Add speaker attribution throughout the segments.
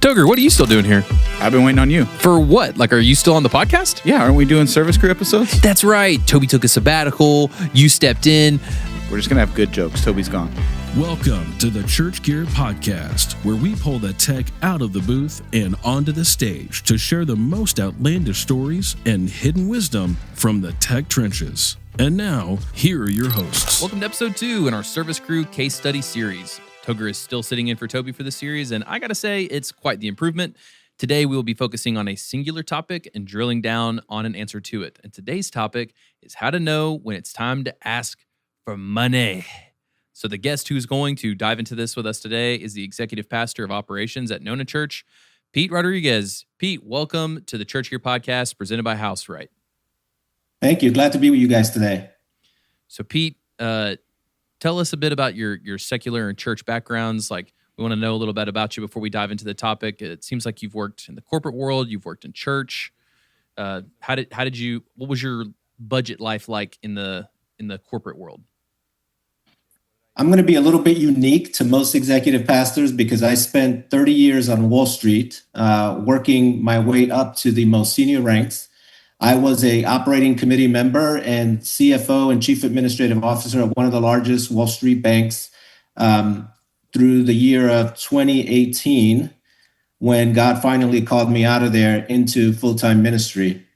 Speaker 1: Stagger, what are you still doing here?
Speaker 2: I've been waiting on you.
Speaker 1: For what? Like, are you still on the podcast?
Speaker 2: Yeah, aren't we doing service crew episodes?
Speaker 1: That's right. Toby took a sabbatical. You stepped in.
Speaker 2: We're just going to have good jokes. Toby's gone.
Speaker 3: Welcome to the Church Gear Podcast, where we pull the tech out of the booth and onto the stage to share the most outlandish stories and hidden wisdom from the tech trenches. And now, here are your hosts.
Speaker 1: Welcome to episode 2 in our service crew case study series. Toger is still sitting in for Toby for the series, and I gotta say, it's quite the improvement. Today, we will be focusing on a singular topic and drilling down on an answer to it. And today's topic is how to know when it's time to ask for money. So the guest who's going to dive into this with us today is the executive pastor of operations at Nona Church, Pete Rodriguez. Pete, welcome to the Church Gear Podcast presented by Houseright.
Speaker 4: Thank you. Glad to be with you guys today.
Speaker 1: So Pete, tell us a bit about your secular and church backgrounds. Like, we want to know a little bit about you before we dive into the topic. It seems like you've worked in the corporate world, you've worked in church. What was your budget life like in the corporate world?
Speaker 4: I'm going to be a little bit unique to most executive pastors because I spent 30 years on Wall Street, working my way up to the most senior ranks. I was a operating committee member and CFO and chief administrative officer of one of the largest Wall Street banks through the year of 2018, when God finally called me out of there into full-time ministry.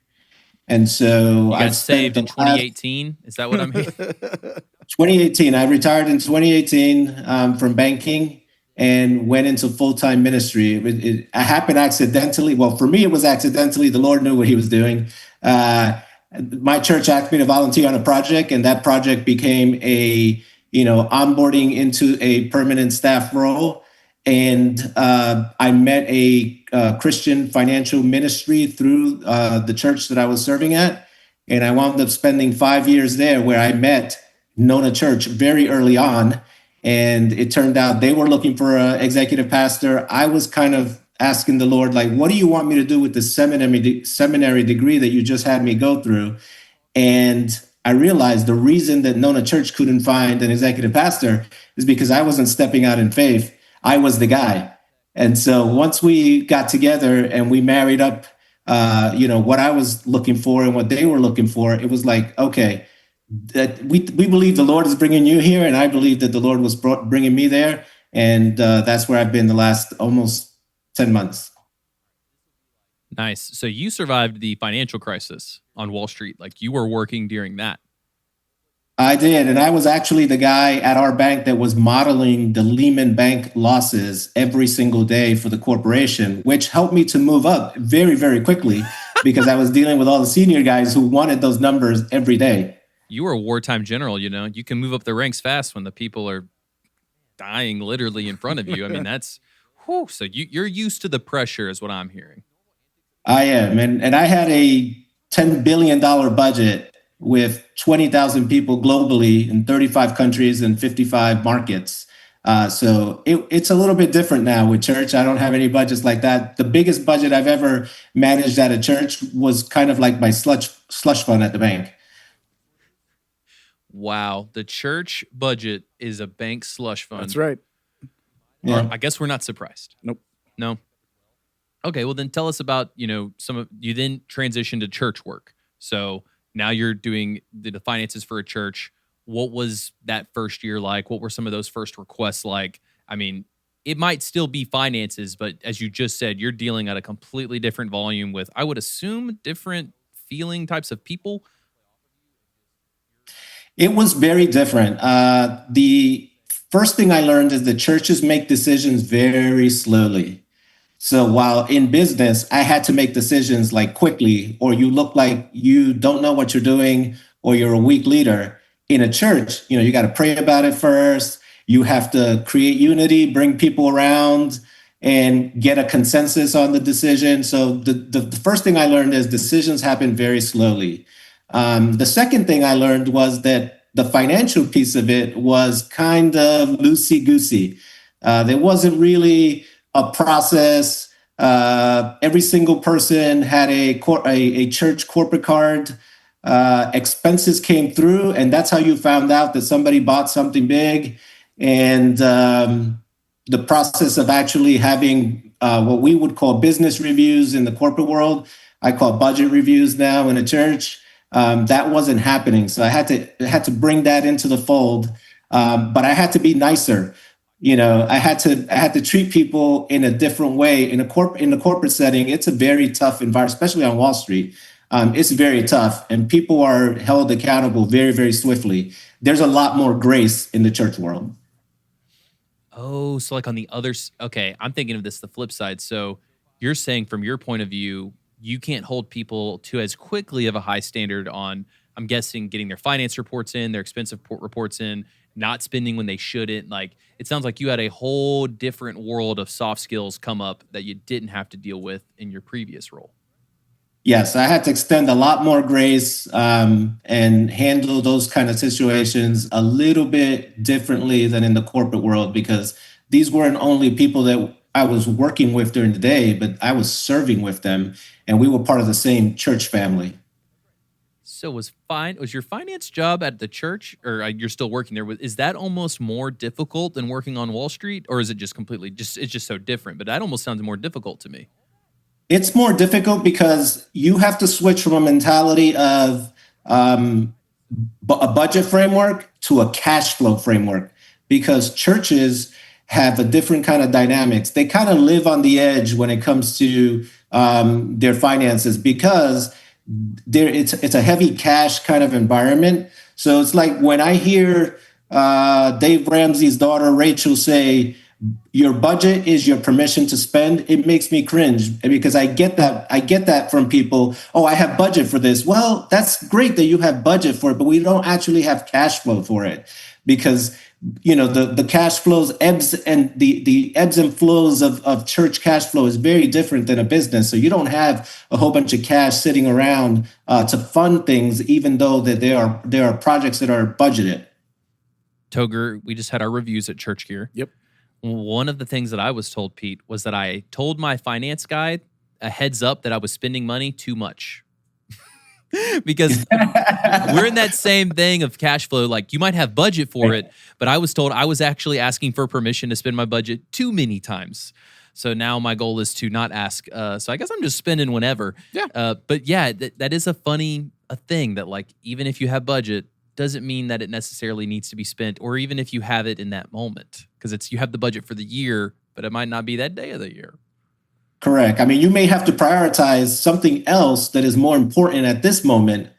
Speaker 4: And so
Speaker 1: you got saved in 2018. Is that what I'm hearing?
Speaker 4: 2018. I retired in 2018 from banking and went into full-time ministry. It happened accidentally. Well, for me, it was accidentally. The Lord knew what he was doing. My church asked me to volunteer on a project, and that project became onboarding into a permanent staff role. And I met a Christian financial ministry through the church that I was serving at. And I wound up spending 5 years there, where I met Nona Church very early on. And it turned out they were looking for an executive pastor. I was kind of asking the Lord, like, what do you want me to do with the seminary degree that you just had me go through? And I realized the reason that Nona Church couldn't find an executive pastor is because I wasn't stepping out in faith. I was the guy. And so once we got together and we married up, what I was looking for and what they were looking for, it was like, okay, that we believe the Lord is bringing you here, and I believe that the Lord was bringing me there. And that's where I've been the last almost 10 months.
Speaker 1: Nice. So you survived the financial crisis on Wall Street. Like, you were working during that.
Speaker 4: I did. And I was actually the guy at our bank that was modeling the Lehman Bank losses every single day for the corporation, which helped me to move up very, very quickly because I was dealing with all the senior guys who wanted those numbers every day.
Speaker 1: You were a wartime general, You can move up the ranks fast when the people are dying literally in front of you. I mean, that's, whew, so you're used to the pressure is what I'm hearing.
Speaker 4: I am. And I had a $10 billion budget with 20,000 people globally in 35 countries and 55 markets. So it's a little bit different now with church. I don't have any budgets like that. The biggest budget I've ever managed at a church was kind of like my slush fund at the bank.
Speaker 1: Wow. The church budget is a bank slush fund.
Speaker 2: That's right.
Speaker 4: Yeah.
Speaker 1: I guess we're not surprised.
Speaker 2: Nope.
Speaker 1: No. Okay, well then tell us about, you then transitioned to church work. So now you're doing the finances for a church. What was that first year like? What were some of those first requests like? I mean, it might still be finances, but as you just said, you're dealing at a completely different volume with, I would assume, different feeling types of people.
Speaker 4: It was very different. The first thing I learned is that churches make decisions very slowly. So while in business, I had to make decisions like quickly, or you look like you don't know what you're doing, or you're a weak leader. In a church, you got to pray about it first. You have to create unity, bring people around, and get a consensus on the decision. So the first thing I learned is decisions happen very slowly. The second thing I learned was that the financial piece of it was kind of loosey-goosey. There wasn't really a process. Every single person had a church corporate card. Expenses came through, and that's how you found out that somebody bought something big. And the process of actually having what we would call business reviews in the corporate world. I call budget reviews now in a church. That wasn't happening. So I had to bring that into the fold. But I had to be nicer. I had to treat people in a different way. In the corporate setting, it's a very tough environment, especially on Wall Street. It's very tough, and people are held accountable very, very swiftly. There's a lot more grace in the church world.
Speaker 1: Oh, so like on the other, okay, I'm thinking of this the flip side. So you're saying from your point of view, you can't hold people to as quickly of a high standard on, I'm guessing, getting their finance reports in, their expense reports in, not spending when they shouldn't. Like, it sounds like you had a whole different world of soft skills come up that you didn't have to deal with in your previous role.
Speaker 4: Yes, I had to extend a lot more grace and handle those kind of situations a little bit differently than in the corporate world, because these weren't only people that I was working with during the day, but I was serving with them, and we were part of the same church family.
Speaker 1: So was your finance job at the church, or you're still working there? Is that almost more difficult than working on Wall Street, or is it just it's just so different? But that almost sounds more difficult to me.
Speaker 4: It's more difficult because you have to switch from a mentality of a budget framework to a cash flow framework, because churches have a different kind of dynamics. They kind of live on the edge when it comes to their finances, because it's a heavy cash kind of environment. So it's like when I hear Dave Ramsey's daughter Rachel say, "Your budget is your permission to spend," it makes me cringe, because I get that from people. "Oh, I have budget for this." Well, that's great that you have budget for it, but we don't actually have cash flow for it, because the cash flows ebbs, and the ebbs and flows of church cash flow is very different than a business. So you don't have a whole bunch of cash sitting around to fund things, even though that there are projects that are budgeted.
Speaker 1: Toger, we just had our reviews at Church Gear.
Speaker 2: Yep.
Speaker 1: One of the things that I was told, Pete, was that I told my finance guy a heads up that I was spending money too much. Because we're in that same thing of cash flow. Like, you might have budget for it, but I was told I was actually asking for permission to spend my budget too many times. So now my goal is to not ask. So I guess I'm just spending whenever.
Speaker 2: Yeah.
Speaker 1: But yeah, that is a thing that, like, even if you have budget, doesn't mean that it necessarily needs to be spent, or even if you have it in that moment, because you have the budget for the year, but it might not be that day of the year.
Speaker 4: Correct. I mean, you may have to prioritize something else that is more important at this moment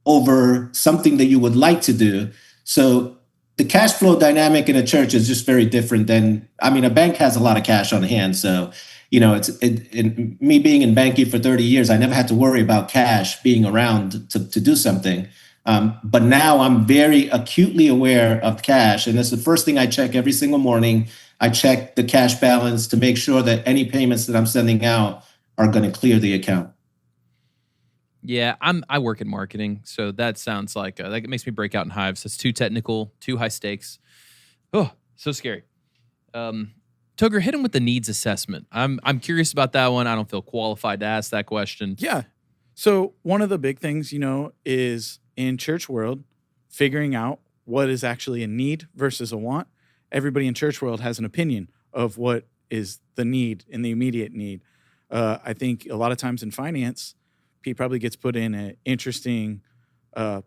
Speaker 4: over something that you would like to do. So the cash flow dynamic in a church is just very different than, a bank has a lot of cash on hand. So, me being in banking for 30 years, I never had to worry about cash being around to do something. But now I'm very acutely aware of cash. And that's the first thing I check every single morning. I check the cash balance to make sure that any payments that I'm sending out are going to clear the account.
Speaker 1: Yeah, I work in marketing, so that sounds like that makes me break out in hives. It's too technical, too high stakes. Oh, so scary. Toger, hit him with the needs assessment. I'm curious about that one. I don't feel qualified to ask that question.
Speaker 2: Yeah. So one of the big things, is in church world, figuring out what is actually a need versus a want. Everybody in church world has an opinion of what is the need and the immediate need. I think a lot of times in finance, Pete probably gets put in an interesting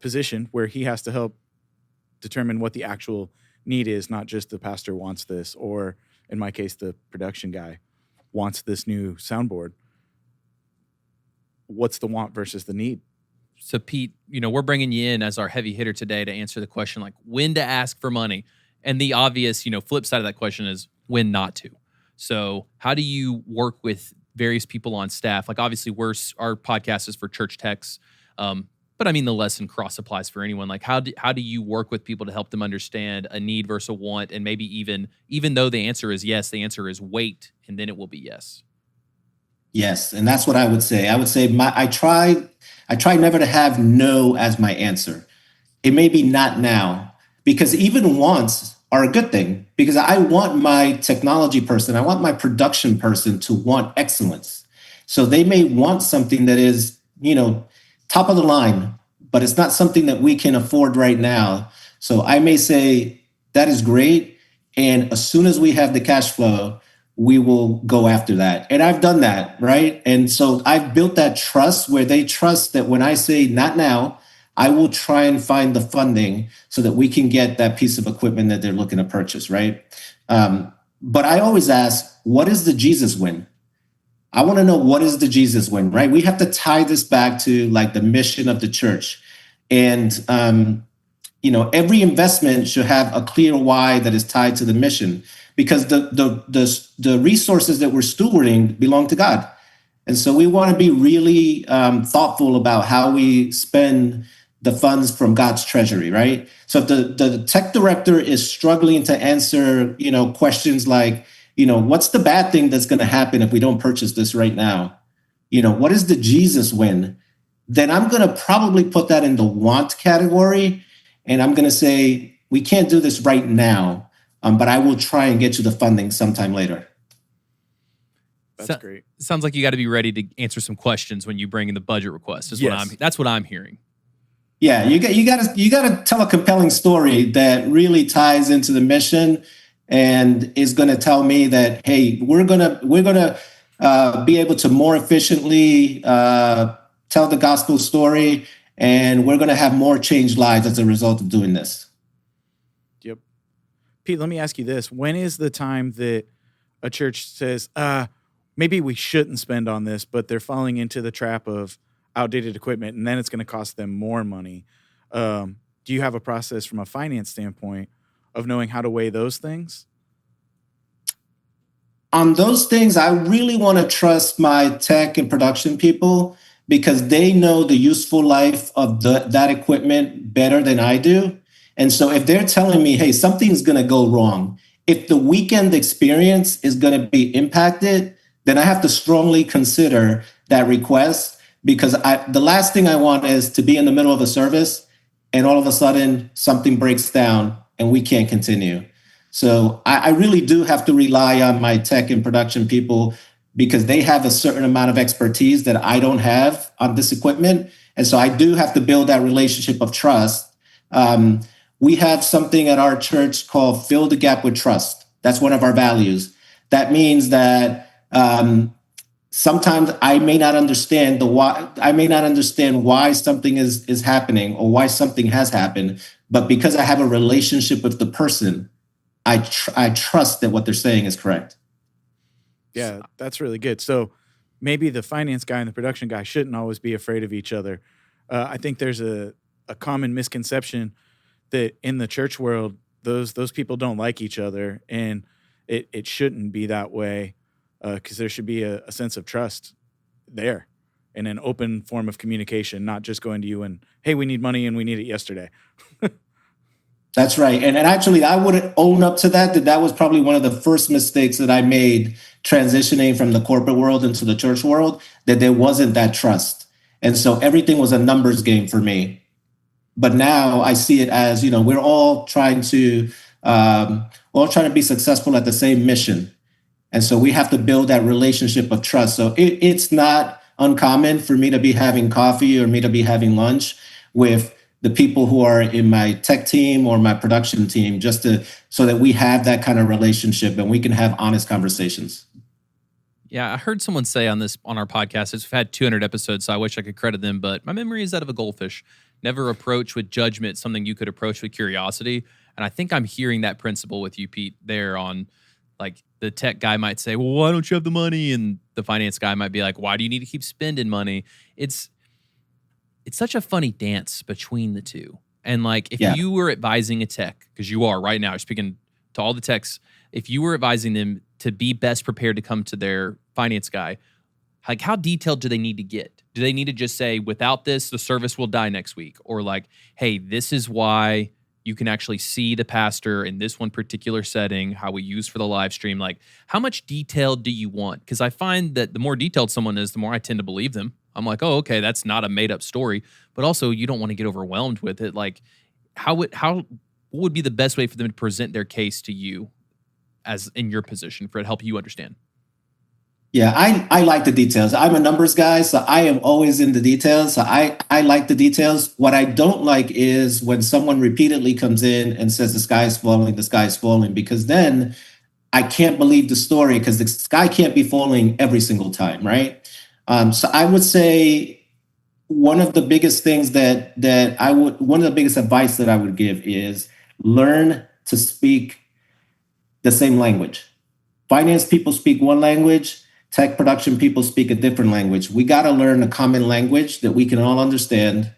Speaker 2: position where he has to help determine what the actual need is, not just the pastor wants this, or in my case, the production guy wants this new soundboard. What's the want versus the need?
Speaker 1: So Pete, we're bringing you in as our heavy hitter today to answer the question, like, when to ask for money. And the obvious, flip side of that question is when not to. So how do you work with various people on staff? Like, obviously, our podcast is for church techs, but the lesson cross applies for anyone. Like, how do you work with people to help them understand a need versus a want, and maybe even though the answer is yes, the answer is wait, and then it will be yes.
Speaker 4: Yes, and that's what I would say. I would say I try never to have no as my answer. It may be not now. Because even wants are a good thing, because I want my technology person, I want my production person to want excellence. So they may want something that is, top of the line, but it's not something that we can afford right now. So I may say, that is great. And as soon as we have the cash flow, we will go after that. And I've done that, right? And so I've built that trust where they trust that when I say not now, I will try and find the funding so that we can get that piece of equipment that they're looking to purchase, right? But I always ask, what is the Jesus win? I want to know, what is the Jesus win, right? We have to tie this back to like the mission of the church. And, every investment should have a clear why that is tied to the mission, because the resources that we're stewarding belong to God. And so we want to be really thoughtful about how we spend the funds from God's treasury, right? So if the tech director is struggling to answer, questions like, what's the bad thing that's going to happen if we don't purchase this right now? What is the Jesus win? Then I'm going to probably put that in the want category. And I'm going to say, we can't do this right now, but I will try and get you the funding sometime later.
Speaker 2: That's great.
Speaker 1: Sounds like you got to be ready to answer some questions when you bring in the budget request. That's what I'm hearing.
Speaker 4: Yeah, you got to tell a compelling story that really ties into the mission and is going to tell me that, hey, we're gonna be able to more efficiently tell the gospel story, and we're going to have more changed lives as a result of doing this.
Speaker 2: Yep. Pete, let me ask you this: when is the time that a church says, maybe we shouldn't spend on this, but they're falling into the trap of outdated equipment, and then it's going to cost them more money? Do you have a process from a finance standpoint of knowing how to weigh those things?
Speaker 4: On those things, I really want to trust my tech and production people, because they know the useful life of that equipment better than I do. And so if they're telling me, hey, something's going to go wrong, if the weekend experience is going to be impacted, then I have to strongly consider that request, because the last thing I want is to be in the middle of a service and all of a sudden something breaks down and we can't continue. So I really do have to rely on my tech and production people, because they have a certain amount of expertise that I don't have on this equipment. And so I do have to build that relationship of trust. We have something at our church called Fill the Gap with Trust. That's one of our values. That means that sometimes I may not understand why. I may not understand why something is happening or why something has happened, but because I have a relationship with the person, I trust that what they're saying is correct.
Speaker 2: Yeah, that's really good. So maybe the finance guy and the production guy shouldn't always be afraid of each other. I think there's a common misconception that in the church world, those people don't like each other, and it shouldn't be that way, because there should be a sense of trust there and an open form of communication, not just going to you and, hey, we need money and we need it yesterday.
Speaker 4: That's right. And actually, I would own up to that was probably one of the first mistakes that I made transitioning from the corporate world into the church world, that there wasn't that trust. And so everything was a numbers game for me. But now I see it as, we're all trying to be successful at the same mission. And so we have to build that relationship of trust. So it's not uncommon for me to be having coffee or me to be having lunch with the people who are in my tech team or my production team, so that we have that kind of relationship and we can have honest conversations.
Speaker 1: Yeah, I heard someone say on our podcast, we've had 200 episodes, so I wish I could credit them, but my memory is that of a goldfish. Never approach with judgment something you could approach with curiosity. And I think I'm hearing that principle with you, Pete, there on, like, the tech guy might say, well, why don't you have the money? And the finance guy might be like, why do you need to keep spending money? It's such a funny dance between the two. And like, if you were advising a tech, because you are right now, speaking to all the techs, if you were advising them to be best prepared to come to their finance guy, like, how detailed do they need to get? Do they need to just say, without this, the service will die next week? Or like, hey, this is why you can actually see the pastor in this one particular setting, how we use for the live stream. Like, how much detail do you want? Because I find that the more detailed someone is, the more I tend to believe them. I'm like, oh, okay, that's not a made up story. But also, you don't want to get overwhelmed with it. Like, what would be the best way for them to present their case to you, as in your position, for it to help you understand?
Speaker 4: Yeah, I like the details. I'm a numbers guy, so I am always in the details. So I like the details. What I don't like is when someone repeatedly comes in and says the sky is falling, because then I can't believe the story because the sky can't be falling every single time, right? So I would say one of the biggest things one of the biggest advice that I would give is learn to speak the same language. Finance people speak one language, tech production people speak a different language. We got to learn a common language that we can all understand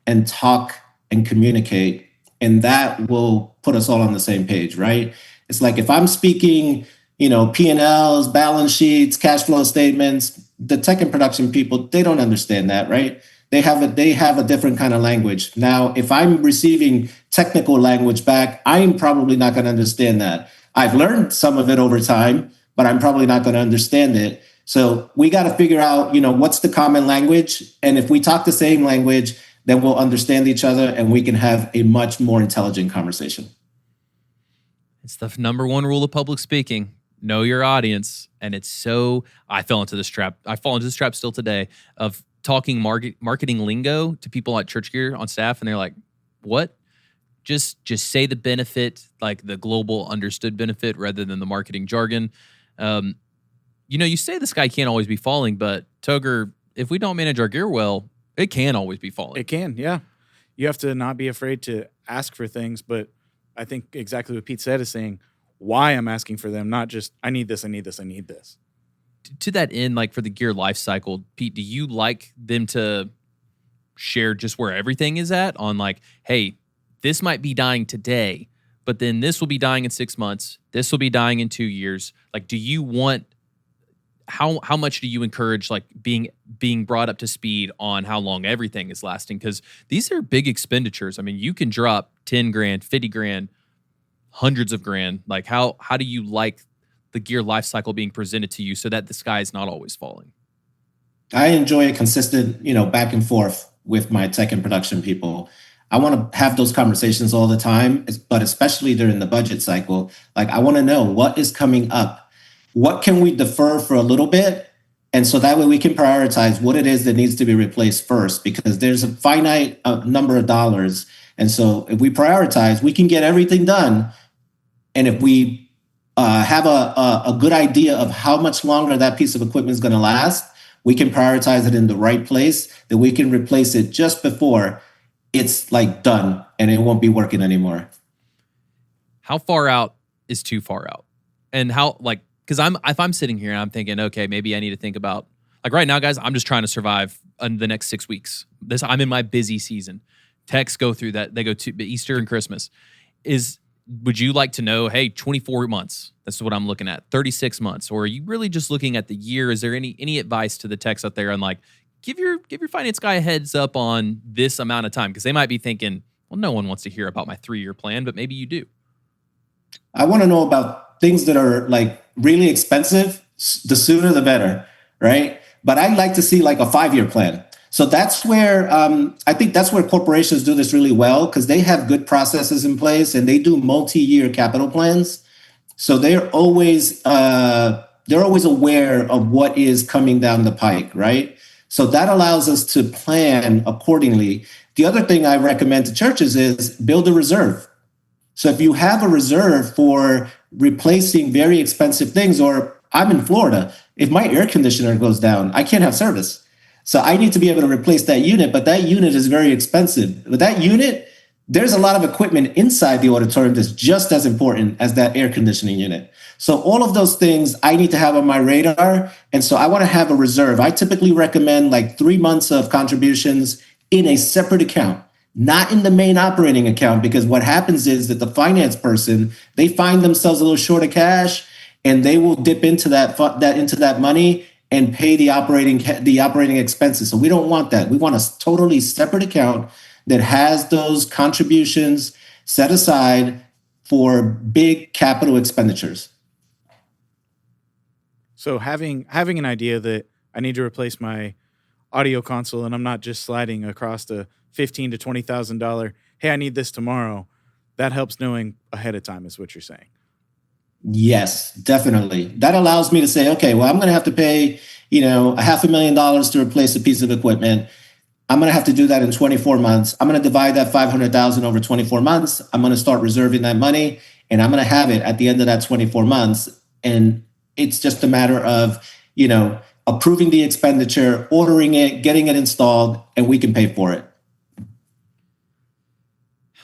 Speaker 4: and talk and communicate, and that will put us all on the same page, right? It's like if I'm speaking, P&Ls, balance sheets, cash flow statements, the tech and production people, they don't understand that, right? They have a different kind of language. Now, if I'm receiving technical language back, I'm probably not going to understand that. I've learned some of it over time, but I'm probably not going to understand it. So we got to figure out, what's the common language? And if we talk the same language, then we'll understand each other and we can have a much more intelligent conversation.
Speaker 1: It's the number one rule of public speaking. Know your audience. And I fall into this trap still today of talking marketing lingo to people at Church Gear on staff. And they're like, what? Just say the benefit, like the global understood benefit rather than the marketing jargon. You say the sky can't always be falling, but Toger, if we don't manage our gear well, it can always be falling.
Speaker 2: It can, yeah. You have to not be afraid to ask for things, but I think exactly what Pete said is saying why I'm asking for them, not just I need this, I need this, I need this.
Speaker 1: To that end, like for the gear life cycle, Pete, do you like them to share just where everything is at on like, hey, this might be dying today, but then this will be dying in 6 months. This will be dying in 2 years. Like, do you want, how much do you encourage like being brought up to speed on how long everything is lasting? Because these are big expenditures. I mean, you can drop 10 grand, 50 grand, hundreds of grand. Like how do you like the gear life cycle being presented to you so that the sky is not always falling?
Speaker 4: I enjoy a consistent, back and forth with my tech and production people. I want to have those conversations all the time, but especially during the budget cycle. Like I want to know what is coming up. What can we defer for a little bit? And so that way we can prioritize what it is that needs to be replaced first, because there's a finite number of dollars. And so if we prioritize, we can get everything done. And if we have a good idea of how much longer that piece of equipment is going to last, we can prioritize it in the right place, that we can replace it just before it's like done and it won't be working anymore.
Speaker 1: How far out is too far out? And how, like, because if I'm sitting here and I'm thinking, okay, maybe I need to think about, like right now, guys, I'm just trying to survive in the next 6 weeks. I'm in my busy season. Techs go through that. They go to Easter and Christmas. Would you like to know, hey, 24 months, that's what I'm looking at, 36 months, or are you really just looking at the year? Is there any advice to the techs out there on like, give your finance guy a heads up on this amount of time? Because they might be thinking, well, no one wants to hear about my 3-year plan, but maybe you do.
Speaker 4: I want to know about things that are like really expensive. The sooner the better, right? But I'd like to see like a 5-year plan. So that's where I think that's where corporations do this really well, because they have good processes in place and they do multi-year capital plans. So they're always aware of what is coming down the pike, right? So that allows us to plan accordingly. The other thing I recommend to churches is build a reserve. So if you have a reserve for replacing very expensive things, or I'm in Florida, if my air conditioner goes down, I can't have service. So I need to be able to replace that unit, but that unit is very expensive. With that unit, there's a lot of equipment inside the auditorium that's just as important as that air conditioning unit. So all of those things I need to have on my radar. And so I want to have a reserve. I typically recommend like 3 months of contributions in a separate account, not in the main operating account, because what happens is that the finance person, they find themselves a little short of cash and they will dip into that money and pay the operating expenses. So we don't want that. We want a totally separate account that has those contributions set aside for big capital expenditures.
Speaker 2: So having an idea that I need to replace my audio console and I'm not just sliding across the $15,000 to $20,000, hey, I need this tomorrow, that helps knowing ahead of time is what you're saying.
Speaker 4: Yes, definitely. That allows me to say, okay, well, I'm going to have to pay, $500,000 to replace a piece of equipment. I'm going to have to do that in 24 months. I'm going to divide that $500,000 over 24 months. I'm going to start reserving that money. and I'm going to have it at the end of that 24 months. And it's just a matter of, approving the expenditure, ordering it, getting it installed, and we can pay for it.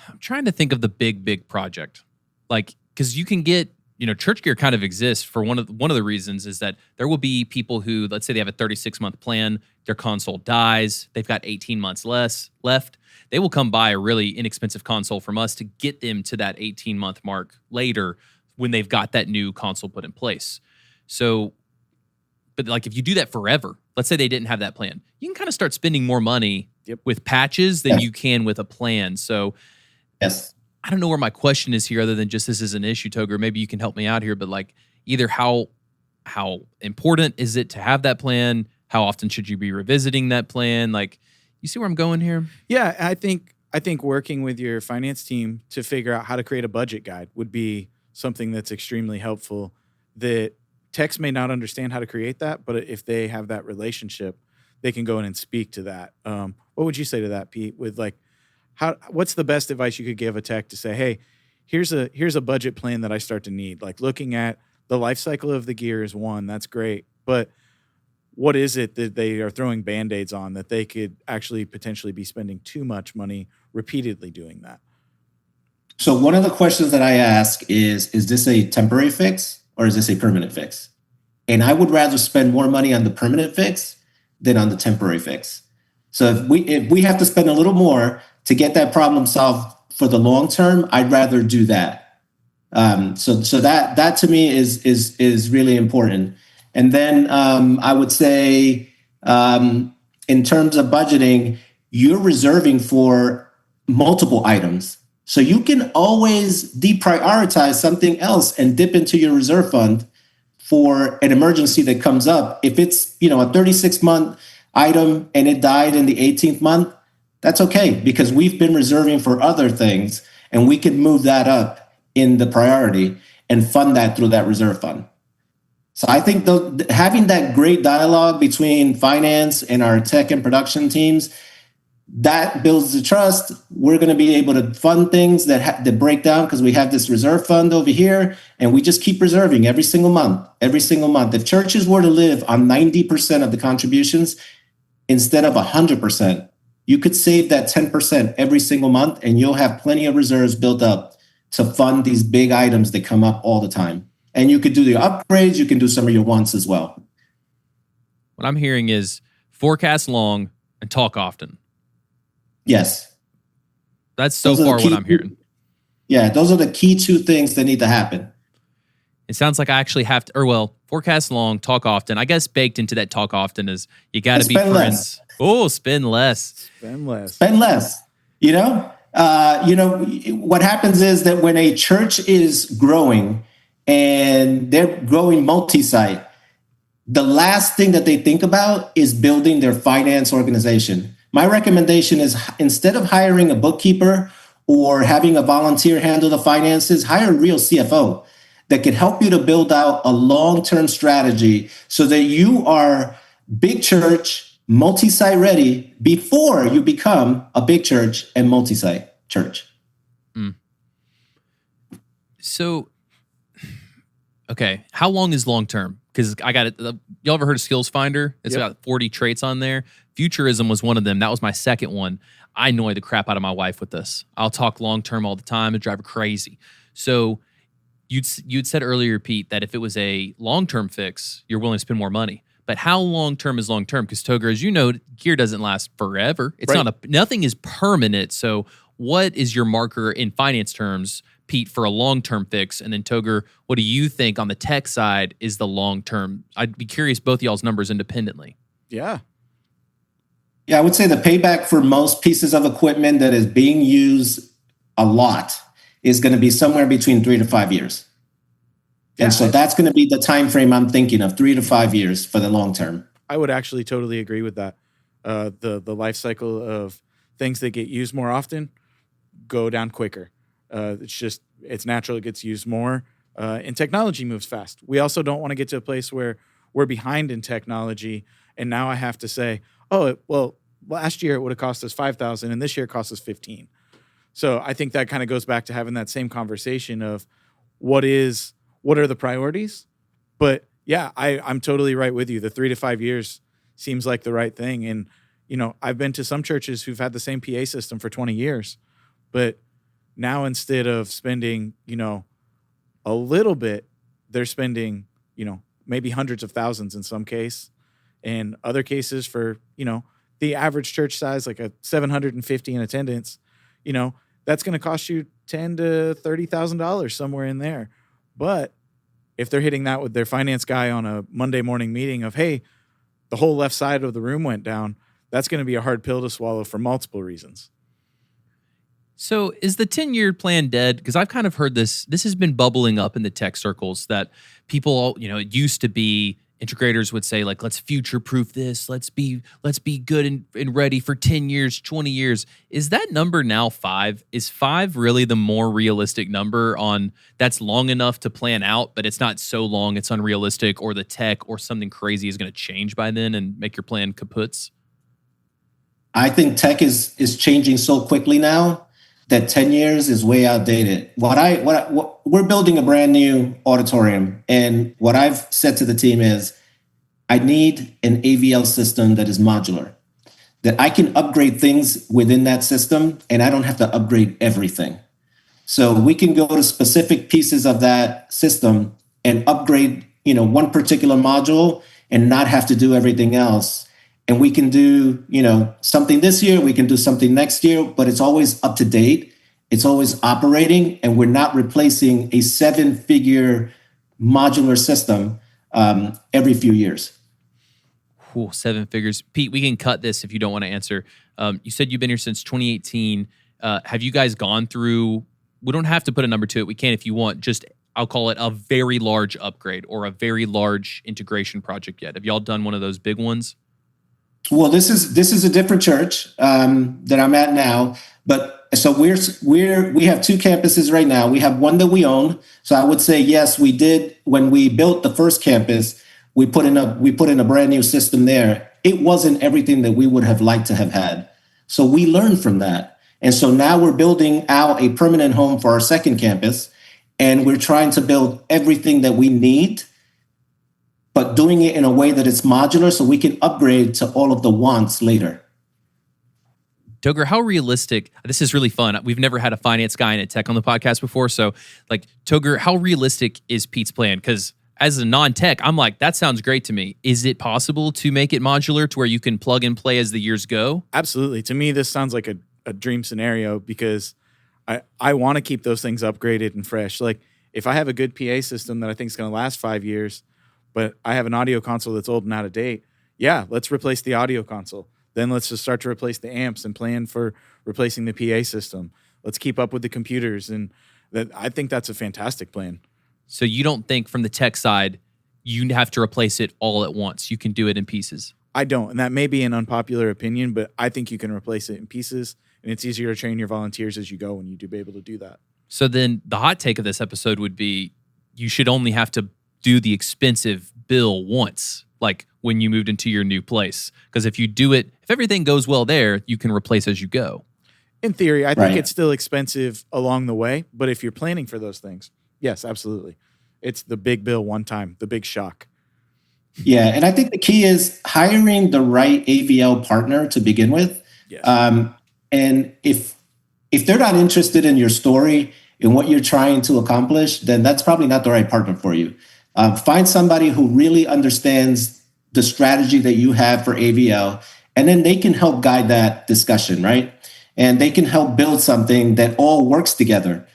Speaker 1: I'm trying to think of the big project. Like, because you can get, church gear kind of exists for one of the reasons is that there will be people who, let's say they have a 36-month plan, their console dies, they've got 18 months left. They will come buy a really inexpensive console from us to get them to that 18-month mark later when they've got that new console put in place. So, but like if you do that forever, let's say they didn't have that plan, you can kind of start spending more money with patches than you can with a plan. So
Speaker 4: yes,
Speaker 1: I don't know where my question is here other than just this is an issue, Toger. Maybe you can help me out here, but like either how important is it to have that plan? How often should you be revisiting that plan? Like, you see where I'm going here?
Speaker 2: Yeah, I think working with your finance team to figure out how to create a budget guide would be something that's extremely helpful. That techs may not understand how to create that, but if they have that relationship, they can go in and speak to that. What would you say to that, Pete? With like, what's the best advice you could give a tech to say, hey, here's a budget plan that I start to need? Like looking at the life cycle of the gear is one, that's great, but what is it that they are throwing Band-Aids on that they could actually potentially be spending too much money repeatedly doing that?
Speaker 4: So one of the questions that I ask is this a temporary fix or is this a permanent fix? And I would rather spend more money on the permanent fix than on the temporary fix. So if we have to spend a little more to get that problem solved for the long term, I'd rather do that. So that to me is really important. And then I would say in terms of budgeting, you're reserving for multiple items. So you can always deprioritize something else and dip into your reserve fund for an emergency that comes up. If it's, a 36-month item and it died in the 18th month, that's okay because we've been reserving for other things and we can move that up in the priority and fund that through that reserve fund. So I think having that great dialogue between finance and our tech and production teams, that builds the trust. We're going to be able to fund things that break down because we have this reserve fund over here, and we just keep reserving every single month. If churches were to live on 90% of the contributions instead of 100%, you could save that 10% every single month, and you'll have plenty of reserves built up to fund these big items that come up all the time. And you could do the upgrades. You can do some of your wants as well.
Speaker 1: What I'm hearing is forecast long and talk often.
Speaker 4: Yes.
Speaker 1: That's so far what I'm hearing.
Speaker 4: Yeah, those are the key two things that need to happen.
Speaker 1: It sounds like I actually have to, forecast long, talk often. I guess baked into that talk often is you got to be friends.
Speaker 4: Less.
Speaker 1: Oh, spend less.
Speaker 2: Spend less.
Speaker 4: What happens is that when a church is growing and they're growing multi-site, the last thing that they think about is building their finance organization. My recommendation is instead of hiring a bookkeeper or having a volunteer handle the finances, hire a real CFO that can help you to build out a long-term strategy so that you are big church, multi-site ready before you become a big church and multi-site church.
Speaker 1: So, okay, how long is long-term? Because I got it. Y'all ever heard of Skills Finder? It's got 40 traits on there. Futurism was one of them. That was my second one. I annoy the crap out of my wife with this. I'll talk long-term all the time and drive her crazy. So you'd said earlier, Pete, that if it was a long-term fix, you're willing to spend more money. But how long-term is long-term? Because Toger, as you know, gear doesn't last forever. It's right. Nothing is permanent. So what is your marker in finance terms, Pete, for a long-term fix? And then Toger, what do you think on the tech side is the long-term? I'd be curious both y'all's numbers independently.
Speaker 2: Yeah,
Speaker 4: I would say the payback for most pieces of equipment that is being used a lot is going to be somewhere between 3 to 5 years. And so that's going to be the time frame I'm thinking of, 3 to 5 years for the long term.
Speaker 2: I would actually totally agree with that. The life cycle of things that get used more often go down quicker. It's natural. It gets used more. And technology moves fast. We also don't want to get to a place where we're behind in technology. And now I have to say, last year it would have cost us $5,000 and this year it cost us $15,000. So I think that kind of goes back to having that same conversation of what are the priorities. But yeah, I'm totally right with you. The 3 to 5 years seems like the right thing. And, I've been to some churches who've had the same PA system for 20 years, but now instead of spending, a little bit, they're spending, maybe hundreds of thousands in some case. And other cases for, the average church size, like a 750 in attendance, that's going to cost you $10,000 to $30,000 somewhere in there. But if they're hitting that with their finance guy on a Monday morning meeting of, hey, the whole left side of the room went down, that's going to be a hard pill to swallow for multiple reasons.
Speaker 1: So is the 10-year plan dead? Because I've kind of heard this has been bubbling up in the tech circles that people, it used to be integrators would say, like, let's future-proof this. Let's be good and ready for 10 years, 20 years. Is that number now 5? Is 5 really the more realistic number on that's long enough to plan out, but it's not so long it's unrealistic, or the tech or something crazy is going to change by then and make your plan kaputs?
Speaker 4: I think tech is changing so quickly now that 10 years is way outdated. We're building a brand new auditorium. And what I've said to the team is, I need an AVL system that is modular, that I can upgrade things within that system and I don't have to upgrade everything. So we can go to specific pieces of that system and upgrade, one particular module and not have to do everything else. And we can do, something this year, we can do something next year, but it's always up to date. It's always operating, and we're not replacing a 7-figure modular system every few years.
Speaker 1: Ooh, 7 figures. Pete, we can cut this if you don't want to answer. You said you've been here since 2018. Have you guys gone through, we don't have to put a number to it. We can if you want, just I'll call it a very large upgrade or a very large integration project yet. Have y'all done one of those big ones?
Speaker 4: Well, this is a different church that I'm at now, but so we have 2 campuses right now. We have one that we own. So I would say yes, we did when we built the first campus. We put in a brand new system there. It wasn't everything that we would have liked to have had. So we learned from that, and so now we're building out a permanent home for our second campus, and we're trying to build everything that we need, but doing it in a way that it's modular so we can upgrade to all of the wants later.
Speaker 1: Toger, how realistic, this is really fun. We've never had a finance guy and a tech on the podcast before. So, Toger, how realistic is Pete's plan? Because as a non-tech, I'm like, that sounds great to me. Is it possible to make it modular to where you can plug and play as the years go?
Speaker 2: Absolutely. To me, this sounds like a dream scenario because I want to keep those things upgraded and fresh. Like, if I have a good PA system that I think is going to last 5 years, but I have an audio console that's old and out of date, yeah, let's replace the audio console. Then let's just start to replace the amps and plan for replacing the PA system. Let's keep up with the computers. And I think that's a fantastic plan.
Speaker 1: So you don't think from the tech side, you have to replace it all at once. You can do it in pieces.
Speaker 2: I don't. And that may be an unpopular opinion, but I think you can replace it in pieces. And it's easier to train your volunteers as you go when you do be able to do that.
Speaker 1: So then the hot take of this episode would be you should only have to do the expensive bill once, like when you moved into your new place. Because if you do it, if everything goes well there, you can replace as you go.
Speaker 2: In theory, I think it's still expensive along the way. But if you're planning for those things, yes, absolutely. It's the big bill one time, the big shock.
Speaker 4: Yeah, and I think the key is hiring the right AVL partner to begin with.
Speaker 2: Yes.
Speaker 4: And if they're not interested in your story and what you're trying to accomplish, then that's probably not the right partner for you. Find somebody who really understands the strategy that you have for AVL, and then they can help guide that discussion, right? And they can help build something that all works together.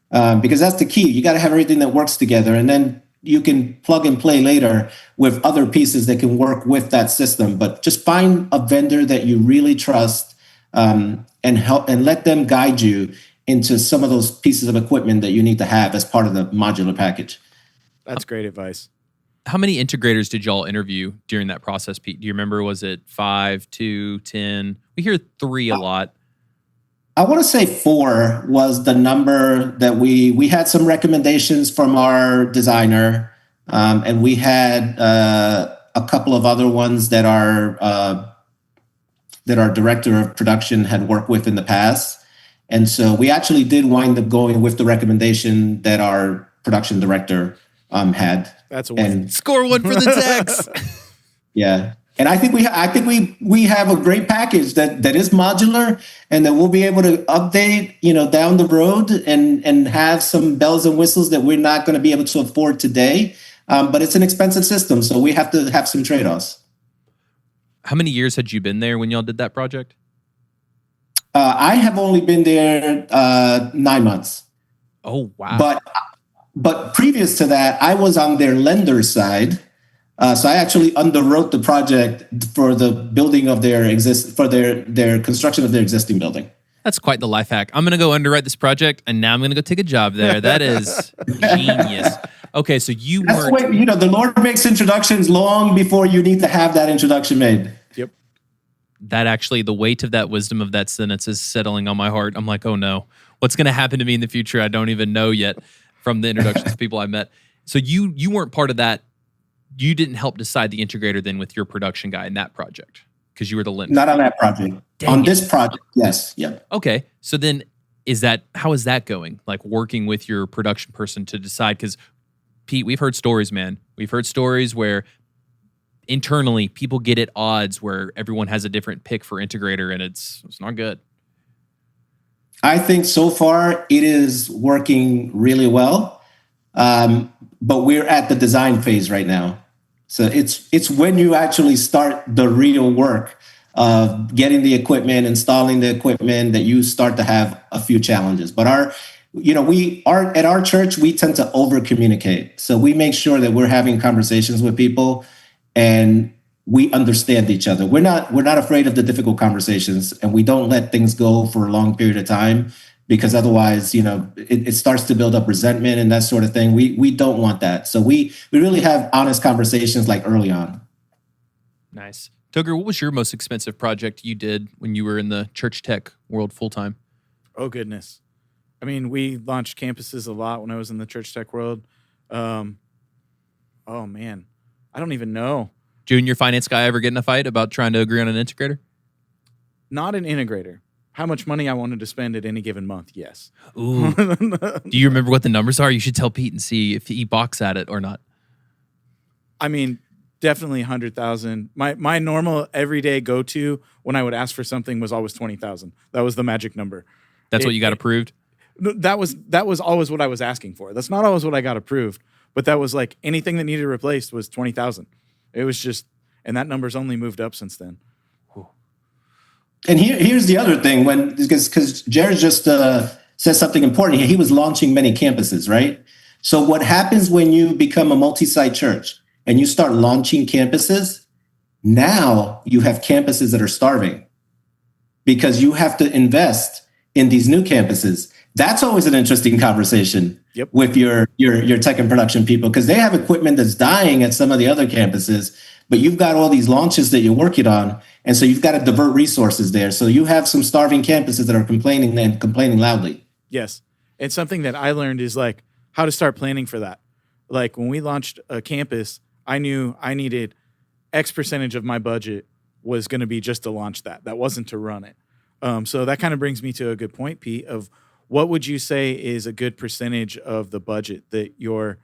Speaker 4: Because that's the key. You got to have everything that works together, and then you can plug and play later with other pieces that can work with that system. But just find a vendor that you really trust and help, and let them guide you into some of those pieces of equipment that you need to have as part of the modular package.
Speaker 2: That's great advice.
Speaker 1: How many integrators did y'all interview during that process, Pete? Do you remember? Was it 5, 2, 10? We hear 3 a lot.
Speaker 4: I want to say 4 was the number that we had some recommendations from our designer, and we had a couple of other ones that our director of production had worked with in the past. And so we actually did wind up going with the recommendation that our production director had.
Speaker 2: That's a win.
Speaker 4: And
Speaker 1: Score one for the techs.
Speaker 4: yeah. And I think we have a great package that is modular and that we'll be able to update, down the road and have some bells and whistles that we're not going to be able to afford today. But it's an expensive system, so we have to have some trade-offs.
Speaker 1: How many years had you been there when y'all did that project?
Speaker 4: I have only been there 9 months.
Speaker 1: Oh, wow.
Speaker 4: But previous to that, I was on their lender side. So I actually underwrote the project for the building of their construction of their existing building.
Speaker 1: That's quite the life hack. I'm going to go underwrite this project, and now I'm going to go take a job there. That is genius. Okay, so
Speaker 4: That's the way, the Lord makes introductions long before you need to have that introduction made.
Speaker 2: Yep.
Speaker 1: That actually, the weight of that wisdom of that sentence is settling on my heart. I'm like, oh no, what's going to happen to me in the future? I don't even know yet from the introductions of people I met. So you weren't part of that. You didn't help decide the integrator then with your production guy in that project because you were the lender.
Speaker 4: Not on that project. This project, yes. Yep.
Speaker 1: Okay. So then how is that going? Like working with your production person to decide? Because Pete, we've heard stories, man. We've heard stories where internally people get at odds where everyone has a different pick for integrator and it's not good.
Speaker 4: I think so far it is working really well. But we're at the design phase right now. So it's when you actually start the real work of getting the equipment, installing the equipment, that you start to have a few challenges. But at our church, we tend to over communicate. So we make sure that we're having conversations with people and we understand each other. We're not afraid of the difficult conversations, and we don't let things go for a long period of time, because otherwise, it starts to build up resentment and that sort of thing. We don't want that. So we really have honest conversations like early on.
Speaker 1: Nice. Tugger, what was your most expensive project you did when you were in the church tech world full time?
Speaker 2: Oh, goodness. I mean, we launched campuses a lot when I was in the church tech world. Oh, man. I don't even know.
Speaker 1: Junior finance guy ever get in a fight about trying to agree on an integrator?
Speaker 2: Not an integrator. How much money I wanted to spend at any given month? Yes.
Speaker 1: Ooh. Do you remember what the numbers are? You should tell Pete and see if he balks at it or not.
Speaker 2: I mean, definitely 100,000. My normal everyday go-to when I would ask for something was always 20,000. That was the magic number.
Speaker 1: That's what you got approved?
Speaker 2: That was always what I was asking for. That's not always what I got approved, but that was like anything that needed replaced was 20,000. It was just, and that number's only moved up since then.
Speaker 4: And here's the other thing, because Jared just said something important here. He was launching many campuses, right? So what happens when you become a multi-site church and you start launching campuses? Now you have campuses that are starving because you have to invest in these new campuses. That's always an interesting conversation with your tech and production people, because they have equipment that's dying at some of the other campuses, but you've got all these launches that you're working on. And so you've got to divert resources there. So you have some starving campuses that are complaining loudly.
Speaker 2: Yes. And something that I learned is like how to start planning for that. Like when we launched a campus, I knew I needed X percentage of my budget was going to be just to launch that. That wasn't to run it. So that kind of brings me to a good point, Pete, of what would you say is a good percentage of the budget that you're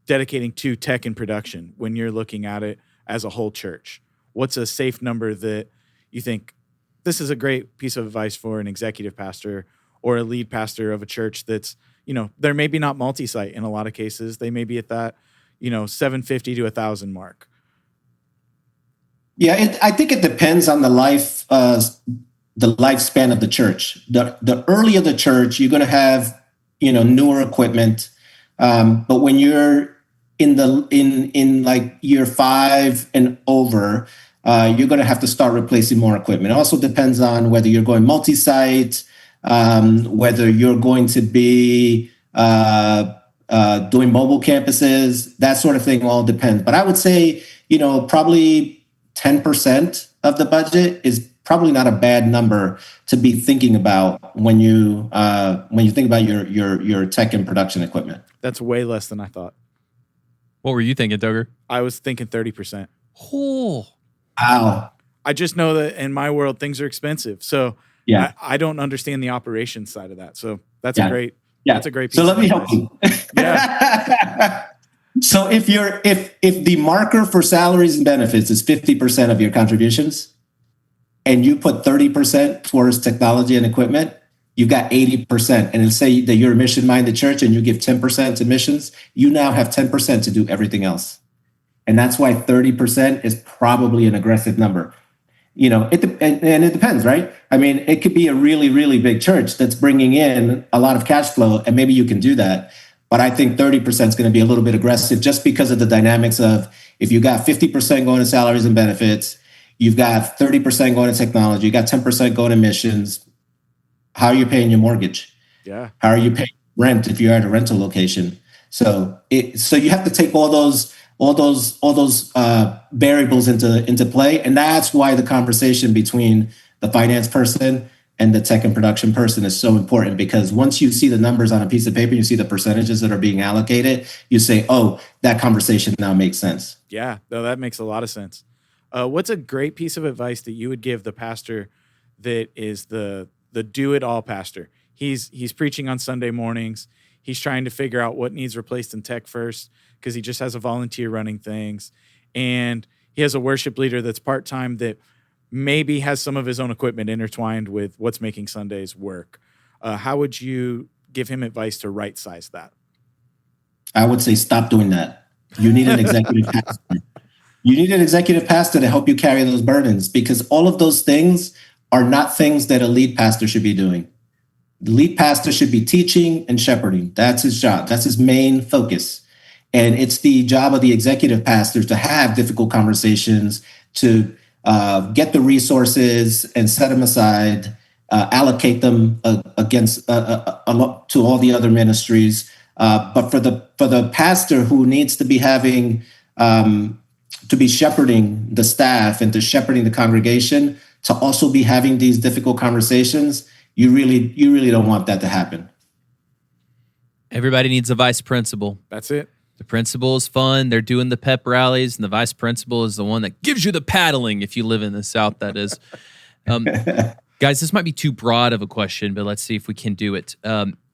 Speaker 2: dedicating to tech and production when you're looking at it as a whole church? What's a safe number that you think this is a great piece of advice for an executive pastor or a lead pastor of a church that's, they're maybe not multi-site in a lot of cases. They may be at that, 750 to 1,000 mark.
Speaker 4: Yeah, I think it depends on the lifespan of the church. The earlier the church, you're going to have, newer equipment. But when you're in like year 5 and over, you're going to have to start replacing more equipment. It also depends on whether you're going multi-site, whether you're going to be doing mobile campuses, that sort of thing all depends. But I would say, probably 10% of the budget is probably not a bad number to be thinking about when you think about your tech and production equipment.
Speaker 2: That's way less than I thought.
Speaker 1: What were you thinking, Tugger?
Speaker 2: I was thinking 30%.
Speaker 1: Oh,
Speaker 4: wow.
Speaker 2: I just know that in my world, things are expensive. So
Speaker 4: yeah,
Speaker 2: I don't understand the operations side of that. So that's a great
Speaker 4: Yeah.
Speaker 2: That's a great piece
Speaker 4: So let
Speaker 2: of
Speaker 4: me help
Speaker 2: advice.
Speaker 4: you.
Speaker 2: Yeah.
Speaker 4: So if the marker for salaries and benefits is 50% of your contributions, and you put 30% towards technology and equipment, you got 80%. And let's say that you're a mission-minded church and you give 10% to missions, you now have 10% to do everything else. And that's why 30% is probably an aggressive number. You know, and it depends, right? I mean, it could be a really, really big church that's bringing in a lot of cash flow, and maybe you can do that. But I think 30% is going to be a little bit aggressive just because of the dynamics of if you got 50% going to salaries and benefits, you've got 30% going to technology, you got 10% going to missions. How are you paying your mortgage?
Speaker 2: Yeah.
Speaker 4: How are you paying rent if you're at a rental location? So you have to take all those variables into play, and that's why the conversation between the finance person and the tech and production person is so important, because once you see the numbers on a piece of paper, you see the percentages that are being allocated, you say, oh, that conversation now makes sense.
Speaker 2: Yeah, no, that makes a lot of sense. What's a great piece of advice that you would give the pastor that is the do-it-all pastor? He's preaching on Sunday mornings. He's trying to figure out what needs replaced in tech first because he just has a volunteer running things. And he has a worship leader that's part-time that maybe has some of his own equipment intertwined with what's making Sundays work. How would you give him advice to right-size that?
Speaker 4: I would say stop doing that. You need an executive pastor. You need an executive pastor to help you carry those burdens, because all of those things are not things that a lead pastor should be doing. The lead pastor should be teaching and shepherding. That's his job. That's his main focus. And it's the job of the executive pastor to have difficult conversations, to get the resources and set them aside, allocate them against to all the other ministries. But for the pastor who needs to be having to be shepherding the staff and to shepherding the congregation, to also be having these difficult conversations, you really don't want that to happen.
Speaker 1: Everybody needs a vice principal.
Speaker 2: That's it.
Speaker 1: The principal is fun. They're doing the pep rallies, and the vice principal is the one that gives you the paddling if you live in the South, that is. Guys, this might be too broad of a question, but let's see if we can do it.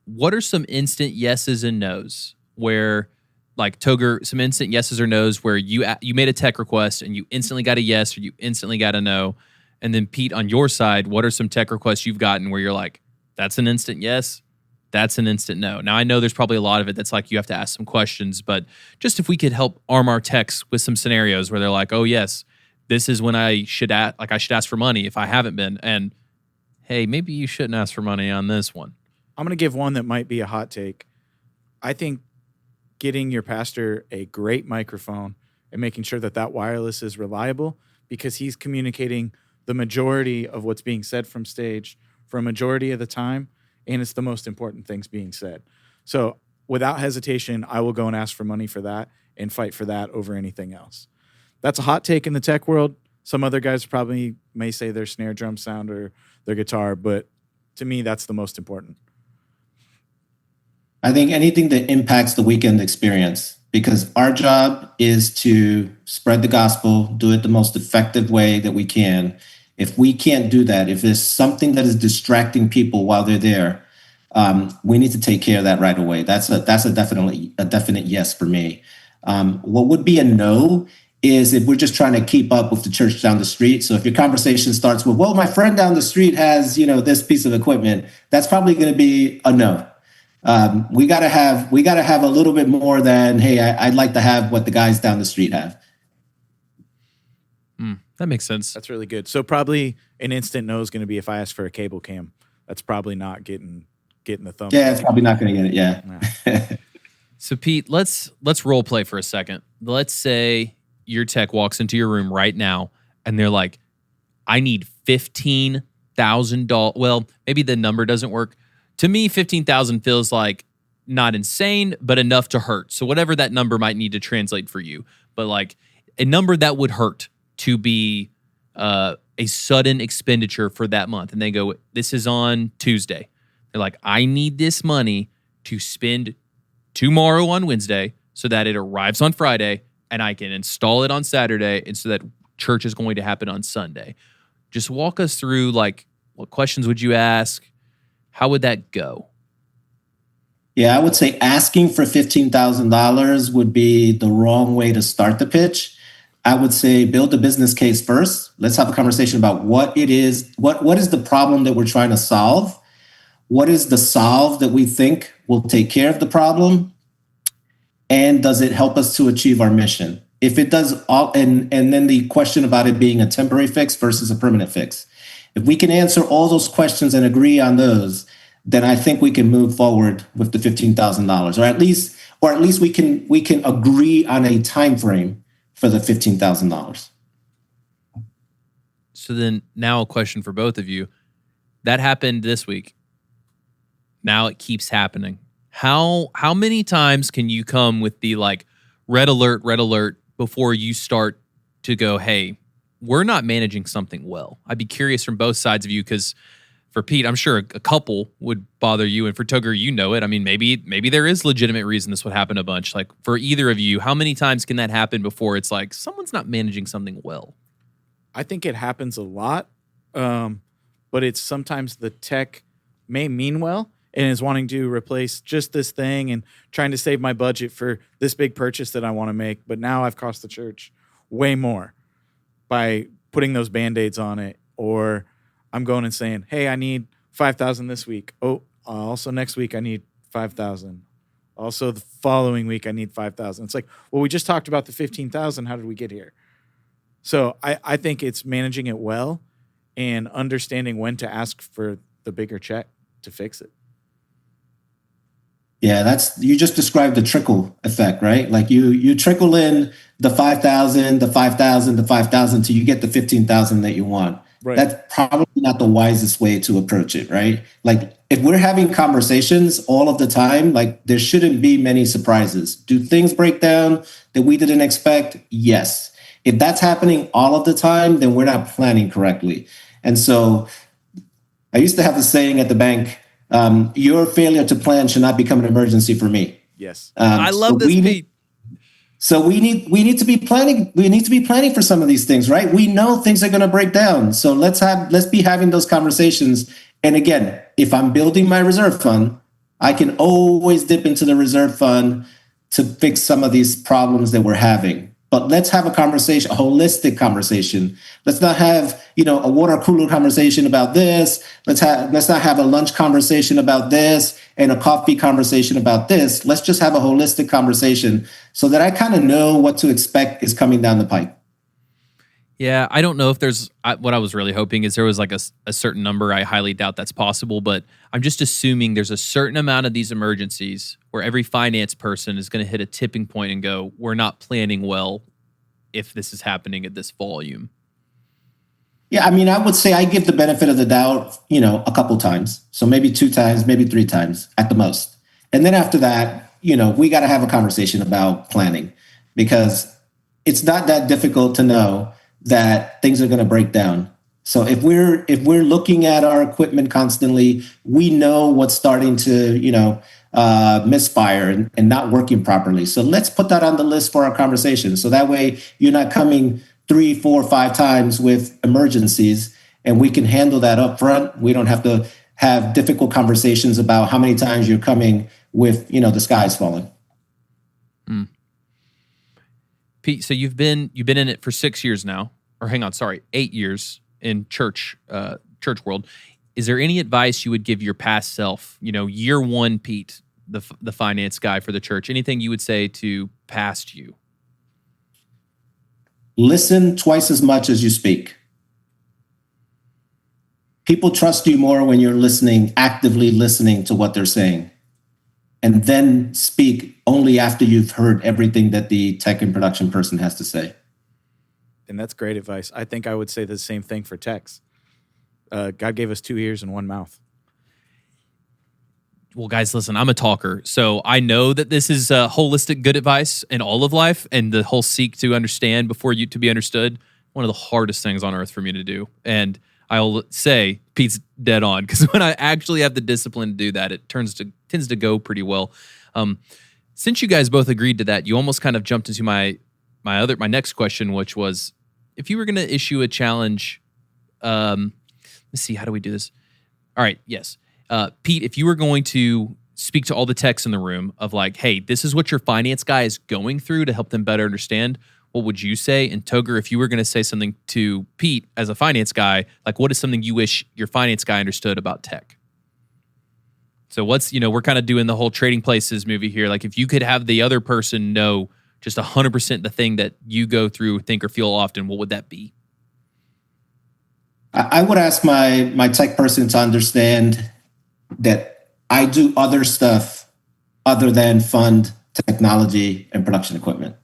Speaker 1: What are some instant yeses and nos where, like Toger, some instant yeses or nos where you made a tech request and you instantly got a yes or you instantly got a no? And then Pete, on your side, what are some tech requests you've gotten where you're like, that's an instant yes, that's an instant no? Now, I know there's probably a lot of it that's like you have to ask some questions, but just if we could help arm our techs with some scenarios where they're like, oh, yes, this is when I should ask for money if I haven't been. And, hey, maybe you shouldn't ask for money on this one.
Speaker 2: I'm going to give one that might be a hot take. I think getting your pastor a great microphone and making sure that wireless is reliable, because he's communicating the majority of what's being said from stage for a majority of the time, and it's the most important things being said. So without hesitation, I will go and ask for money for that and fight for that over anything else. That's a hot take in the tech world. Some other guys probably may say their snare drum sound or their guitar, but to me, that's the most important.
Speaker 4: I think anything that impacts the weekend experience, because our job is to spread the gospel, do it the most effective way that we can. If we can't do that, if there's something that is distracting people while they're there, we need to take care of that right away. That's a definite yes for me. What would be a no is if we're just trying to keep up with the church down the street. So if your conversation starts with, well, my friend down the street has, this piece of equipment, that's probably going to be a no. We gotta have a little bit more than, hey, I'd like to have what the guys down the street have.
Speaker 1: That makes sense.
Speaker 2: That's really good. So probably an instant no is going to be if I ask for a cable cam. That's probably not getting the thumbs.
Speaker 4: Yeah, it's probably not going to get it. Yeah.
Speaker 1: So Pete, let's role play for a second. Let's say your tech walks into your room right now and they're like, I need $15,000. Well, maybe the number doesn't work. To me, 15,000 feels like not insane, but enough to hurt. So whatever that number might need to translate for you, but like a number that would hurt to be a sudden expenditure for that month. And they go, this is on Tuesday. They're like, I need this money to spend tomorrow on Wednesday so that it arrives on Friday and I can install it on Saturday, and so that church is going to happen on Sunday. Just walk us through, like, what questions would you ask? How would that go?
Speaker 4: Yeah, I would say asking for $15,000 would be the wrong way to start the pitch. I would say build a business case first. Let's have a conversation about what it is. What is the problem that we're trying to solve? What is the solve that we think will take care of the problem? And does it help us to achieve our mission? If it does, and then the question about it being a temporary fix versus a permanent fix. If we can answer all those questions and agree on those, then I think we can move forward with the $15,000, or at least we can agree on a time frame for the $15,000.
Speaker 1: So then now a question for both of you. That happened this week. Now it keeps happening. How many times can you come with the like red alert before you start to go, hey, we're not managing something well? I'd be curious from both sides of you, because for Pete, I'm sure a couple would bother you, and for Tugger, you know it. I mean, maybe there is legitimate reason this would happen a bunch. Like for either of you, how many times can that happen before it's like someone's not managing something well?
Speaker 2: I think it happens a lot, but it's sometimes the tech may mean well and is wanting to replace just this thing and trying to save my budget for this big purchase that I want to make. But now I've cost the church way more by putting those Band-Aids on it, or I'm going and saying, hey, I need 5,000 this week. Oh, also next week I need 5,000. Also the following week I need 5,000. It's like, well, we just talked about the 15,000. How did we get here? So I think it's managing it well and understanding when to ask for the bigger check to fix it.
Speaker 4: Yeah, you just described the trickle effect, right? Like you trickle in the 5,000, the 5,000, the 5,000 till you get the 15,000 that you want. Right. That's probably not the wisest way to approach it, right? Like if we're having conversations all of the time, like there shouldn't be many surprises. Do things break down that we didn't expect? Yes. If that's happening all of the time, then we're not planning correctly. And so I used to have the saying at the bank, your failure to plan should not become an emergency for me.
Speaker 2: Yes.
Speaker 1: I love this, Pete.
Speaker 4: So we need to be planning. We need to be planning for some of these things, right? We know things are going to break down. So let's be having those conversations. And again, if I'm building my reserve fund, I can always dip into the reserve fund to fix some of these problems that we're having. But let's have a conversation, a holistic conversation. Let's not have, a water cooler conversation about this. Let's not have a lunch conversation about this and a coffee conversation about this. Let's just have a holistic conversation so that I kind of know what to expect is coming down the pipe.
Speaker 1: Yeah, I don't know if there's, what I was really hoping is there was like a certain number. I highly doubt that's possible, but I'm just assuming there's a certain amount of these emergencies where every finance person is going to hit a tipping point and go, we're not planning well if this is happening at this volume.
Speaker 4: Yeah, I mean, I would say I give the benefit of the doubt, a couple times. So maybe 2 times, maybe 3 times at the most. And then after that, we got to have a conversation about planning, because it's not that difficult to know that things are going to break down. So if we're looking at our equipment constantly, we know what's starting to, misfire and not working properly. So let's put that on the list for our conversation. So that way you're not coming 3, 4, 5 times with emergencies, and we can handle that up front. We don't have to have difficult conversations about how many times you're coming with, the sky's falling.
Speaker 1: Pete, so you've been in it for 6 years now, or 8 years in church world. Is there any advice you would give your past self, year one Pete, the finance guy for the church? Anything you would say to past you?
Speaker 4: Listen twice as much as you speak. People trust you more when you're actively listening to what they're saying. And then speak only after you've heard everything that the tech and production person has to say.
Speaker 2: And that's great advice. I think I would say the same thing for techs. God gave us 2 ears and 1 mouth.
Speaker 1: Well, guys, listen, I'm a talker, so I know that this is holistic good advice in all of life, and the whole seek to understand before you to be understood, one of the hardest things on earth for me to do. And I'll say Pete's dead on, because when I actually have the discipline to do that, it tends to go pretty well. Since you guys both agreed to that, you almost kind of jumped into my next question, which was, if you were going to issue a challenge, let's see, how do we do this? All right, yes. Pete, if you were going to speak to all the techs in the room of like, hey, this is what your finance guy is going through to help them better understand, what would you say? And Toger, if you were going to say something to Pete as a finance guy, like what is something you wish your finance guy understood about tech? So what's, we're kind of doing the whole Trading Places movie here. Like if you could have the other person know just 100% the thing that you go through, think, or feel often, what would that be?
Speaker 4: I would ask my tech person to understand that I do other stuff other than fund technology and production equipment.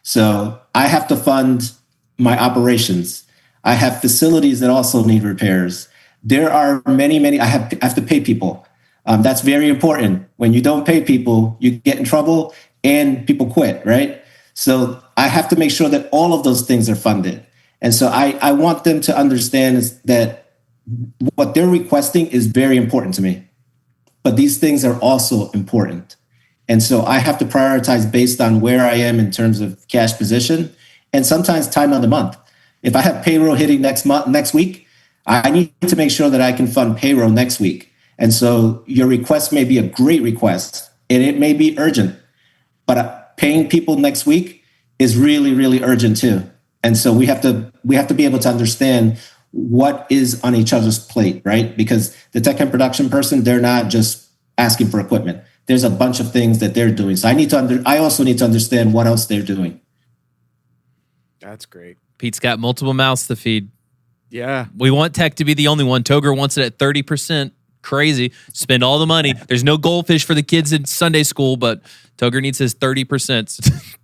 Speaker 4: So I have to fund my operations. I have facilities that also need repairs. There are many, I have to pay people. That's very important. When you don't pay people, you get in trouble and people quit, right? So I have to make sure that all of those things are funded. And so I want them to understand that what they're requesting is very important to me. But these things are also important. And so I have to prioritize based on where I am in terms of cash position and sometimes time of the month. If I have payroll hitting next week, I need to make sure that I can fund payroll next week. And so your request may be a great request and it may be urgent, but paying people next week is really, really urgent too. And so we have to be able to understand what is on each other's plate, right? Because the tech and production person, they're not just asking for equipment. There's a bunch of things that they're doing. So I also need to understand what else they're doing.
Speaker 2: That's great.
Speaker 1: Pete's got multiple mouths to feed.
Speaker 2: Yeah.
Speaker 1: We want tech to be the only one. Toger wants it at 30%. Crazy. Spend all the money. There's no goldfish for the kids in Sunday school, but Toger needs his 30%.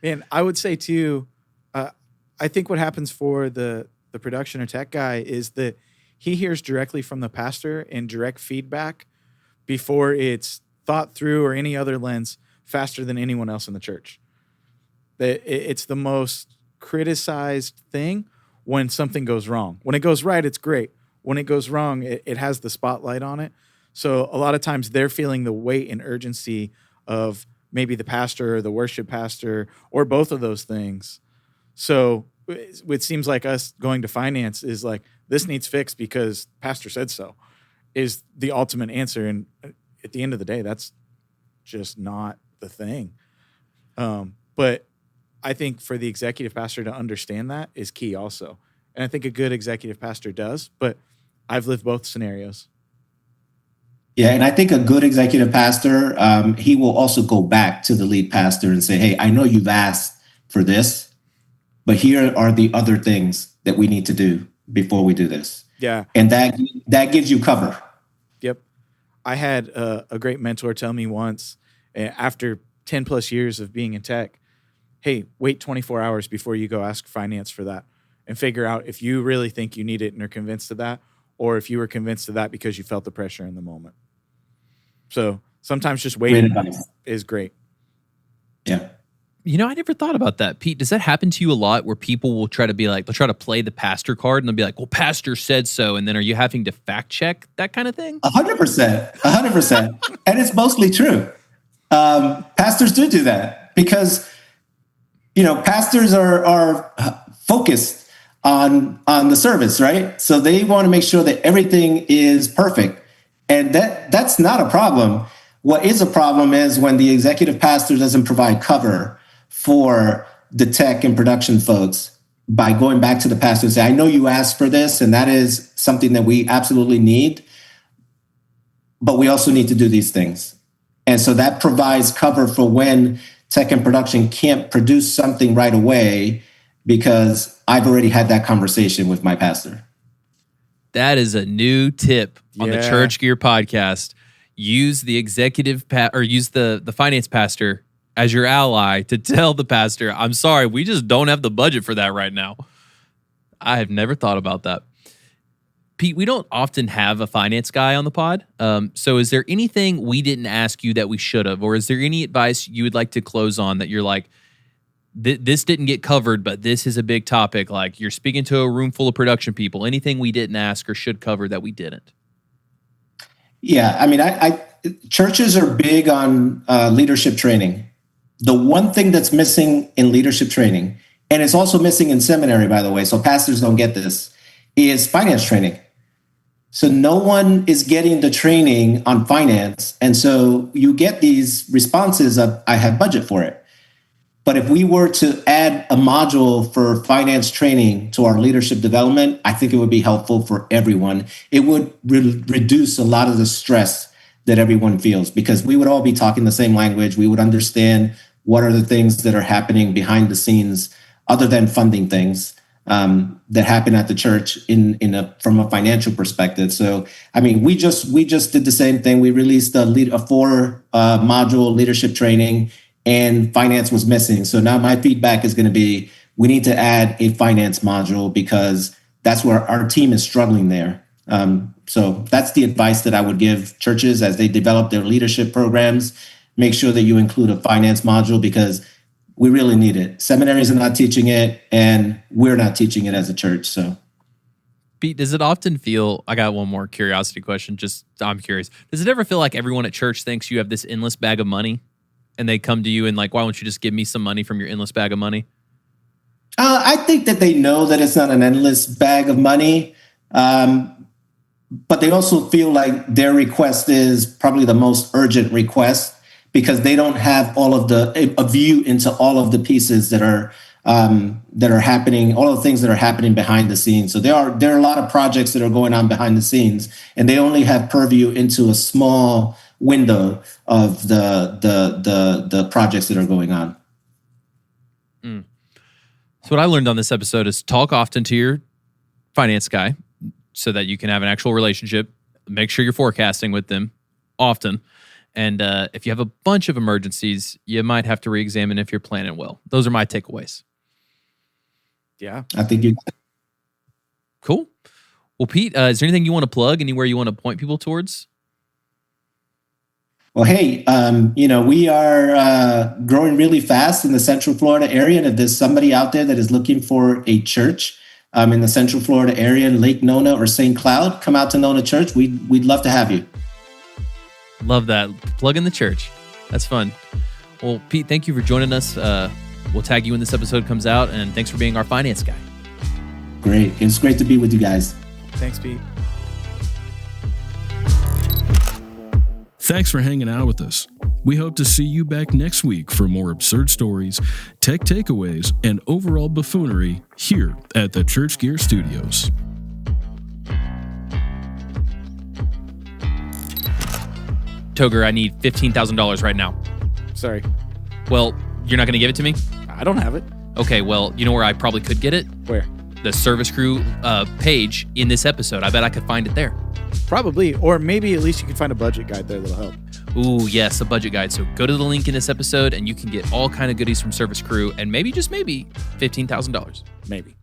Speaker 2: And I would say too, I think what happens for the production or tech guy is that he hears directly from the pastor and direct feedback before it's thought through or any other lens faster than anyone else in the church. It's the most criticized thing when something goes wrong. When it goes right, it's great. When it goes wrong, it has the spotlight on it. So a lot of times they're feeling the weight and urgency of maybe the pastor or the worship pastor or both of those things. So it seems like us going to finance is like, this needs fixed because pastor said so, is the ultimate answer. And at the end of the day, that's just not the thing. But I think for the executive pastor to understand that is key also. And I think a good executive pastor does, but I've lived both scenarios.
Speaker 4: Yeah, and I think a good executive pastor, he will also go back to the lead pastor and say, hey, I know you've asked for this, but here are the other things that we need to do before we do this.
Speaker 2: Yeah.
Speaker 4: And that gives you cover.
Speaker 2: Yep. I had a great mentor tell me once, after 10 plus years of being in tech, hey, wait 24 hours before you go ask finance for that and figure out if you really think you need it and are convinced of that, or if you were convinced of that because you felt the pressure in the moment. So sometimes just waiting is great.
Speaker 4: Yeah.
Speaker 1: I never thought about that. Pete, does that happen to you a lot where people will try to be like, they'll try to play the pastor card and they'll be like, well, pastor said so. And then are you having to fact check that kind of thing?
Speaker 4: 100%. And it's mostly true. Pastors do that because, pastors are focused on the service, right? So they want to make sure that everything is perfect. And that's not a problem. What is a problem is when the executive pastor doesn't provide cover for the tech and production folks by going back to the pastor and say, I know you asked for this, and that is something that we absolutely need, but we also need to do these things. And so that provides cover for when tech and production can't produce something right away because I've already had that conversation with my pastor.
Speaker 1: That is a new tip on the Church Gear podcast. Use the executive or use the finance pastor as your ally to tell the pastor, I'm sorry, we just don't have the budget for that right now. I have never thought about that. Pete, we don't often have a finance guy on the pod. So is there anything we didn't ask you that we should have? Or is there any advice you would like to close on that you're like, this didn't get covered, but this is a big topic? Like you're speaking to a room full of production people. Anything we didn't ask or should cover that we didn't?
Speaker 4: Yeah, I mean, churches are big on leadership training. The one thing that's missing in leadership training, and it's also missing in seminary, by the way, so pastors don't get this, is finance training. So no one is getting the training on finance. And so you get these responses of, I have budget for it. But if we were to add a module for finance training to our leadership development, I think it would be helpful for everyone. It would reduce a lot of the stress that everyone feels, because we would all be talking the same language. We would understand what are the things that are happening behind the scenes other than funding things that happen at the church from a financial perspective. So, I mean, we just did the same thing. We released a 4 module leadership training, and finance was missing. So now my feedback is going to be, we need to add a finance module because that's where our team is struggling there. So that's the advice that I would give churches as they develop their leadership programs. Make sure that you include a finance module because we really need it. Seminaries are not teaching it, and we're not teaching it as a church. So,
Speaker 1: Pete, does it often feel, I got one more curiosity question, I'm curious. Does it ever feel like everyone at church thinks you have this endless bag of money and they come to you and like, why don't you just give me some money from your endless bag of money?
Speaker 4: I think that they know that it's not an endless bag of money. But they also feel like their request is probably the most urgent request because they don't have a view into all of the pieces that are happening, all of the things that are happening behind the scenes. So there are a lot of projects that are going on behind the scenes, and they only have purview into a small window of the projects that are going on.
Speaker 1: So what I learned on this episode is talk often to your finance guy so that you can have an actual relationship. Make sure you're forecasting with them often. And if you have a bunch of emergencies, you might have to re-examine if you're planning well. Those are my takeaways.
Speaker 2: Yeah.
Speaker 4: I think you.
Speaker 1: Cool. Well, Pete, is there anything you want to plug? Anywhere you want to point people towards?
Speaker 4: Well, hey, we are growing really fast in the Central Florida area. And if there's somebody out there that is looking for a church in the Central Florida area, Lake Nona or St. Cloud, come out to Nona Church. We'd love to have you.
Speaker 1: Love that. Plug in the church. That's fun. Well, Pete, thank you for joining us. We'll tag you when this episode comes out, and thanks for being our finance guy.
Speaker 4: Great. It's great to be with you guys.
Speaker 2: Thanks, Pete.
Speaker 3: Thanks for hanging out with us. We hope to see you back next week for more absurd stories, tech takeaways, and overall buffoonery here at the Church Gear Studios.
Speaker 1: Toger, I need $15,000 right now.
Speaker 2: Sorry.
Speaker 1: Well, you're not going to give it to me?
Speaker 2: I don't have it.
Speaker 1: Okay, well, you know where I probably could get it?
Speaker 2: Where?
Speaker 1: The service crew page in this episode. I bet I could find it there.
Speaker 2: Probably. Or maybe at least you can find a budget guide there that'll help.
Speaker 1: Ooh, yes, a budget guide. So go to the link in this episode and you can get all kind of goodies from Service Crew and maybe, just maybe, $15,000.
Speaker 2: Maybe.